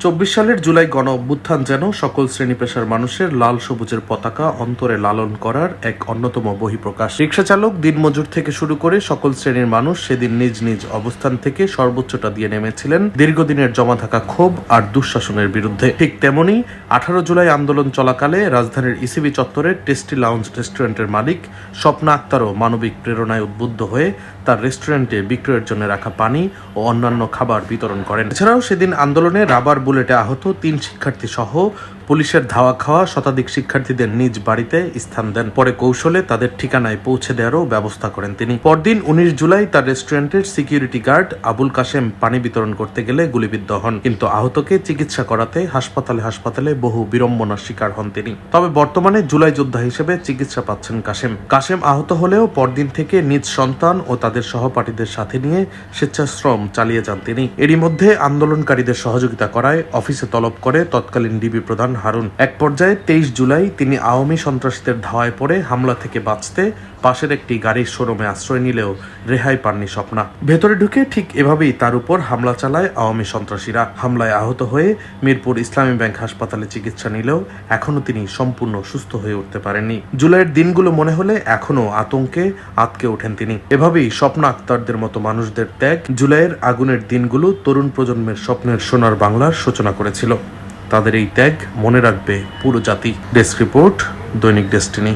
২৪ সালের জুলাই গণ অভ্যুত্থান যেন সকল শ্রেণী পেশার মানুষের লাল সবুজের পতাকা অন্তরে লালন করার এক অন্যতম বহিঃপ্রকাশ। রিকশা চালক, দিনমজুর থেকে শুরু করে সকল শ্রেণীর মানুষ সেদিন নিজ নিজ অবস্থান থেকে সর্বোচ্চটা দিয়ে নেমেছিলেন দীর্ঘদিনের জমা থাকা ক্ষোভ আর দুঃশাসনের বিরুদ্ধে। ঠিক তেমনি 18 জুলাই আন্দোলন চলাকালে রাজধানীর ইসিবি চত্বরের টেস্টি লাউঞ্জ রেস্টুরেন্টের মালিক স্বপ্না আক্তারও মানবিক প্রেরণায় উদ্বুদ্ধ হয়ে তার রেস্টুরেন্টে বিক্রয়ের জন্য রাখা পানি ও অন্যান্য খাবার বিতরণ করেন। এছাড়াও সেদিন আন্দোলনে রাবার বুলেটে আহত 3 শিক্ষার্থী সহ পুলিশের ধাওয়া খাওয়া শতাধিক শিক্ষার্থীদের নিজ বাড়িতে স্থান দেন। পরে কৌশলে তাদের ঠিকানায় পৌঁছে দেওয়ারও ব্যবস্থা করেন তিনি। পরদিন 19 জুলাই তার রেস্টুরেন্টের সিকিউরিটি গার্ড আবুল কাশেম পানি বিতরণ করতে গেলে গুলিবিদ্ধ হন, কিন্তু আহতকে চিকিৎসা করাতে হাসপাতালে বহু বিড়ম্বনার শিকার হন তিনি। তবে বর্তমানে জুলাই যোদ্ধা হিসেবে চিকিৎসা পাচ্ছেন কাশেম আহত হলেও পরদিন থেকে নিজ সন্তান ও তাদের সহপাঠীদের সাথে নিয়ে স্বেচ্ছাশ্রম চালিয়ে যান তিনি। এরই মধ্যে আন্দোলনকারীদের সহযোগিতা করায় অফিসে তলব করে তৎকালীন ডিবি প্রধান হারুন। এক পর্যায়ে 23 জুলাই তিনি আওয়ামী সন্ত্রাসীদের ধাওয়ায় পড়ে হামলা থেকে বাঁচতে পাশের একটি গাড়ির শোরুমে আশ্রয় নিলেও রেহাই পাননি স্বপ্না। ভেতরে ঢুকে ঠিক এভাবেই তার উপর হামলা চালায় আওয়ামী সন্ত্রাসীরা। হামলায় আহত হয়ে মিরপুর ইসলামী ব্যাংক হাসপাতালে চিকিৎসা নিলেও এখনো তিনি সম্পূর্ণ সুস্থ হয়ে উঠতে পারেননি। জুলাইয়ের দিনগুলো মনে হলে এখনো আতঙ্কে আঁতকে ওঠেন তিনি। এভাবেই স্বপ্না আক্তারদের মতো মানুষদের ত্যাগ জুলাইয়ের আগুনের দিনগুলো তরুণ প্রজন্মের স্বপ্নের সোনার বাংলার সূচনা করেছিল। তাদের এই ত্যাগ মনে রাখবে পুরো জাতি। ডেস্ক রিপোর্ট, দৈনিক ডেস্টিনি।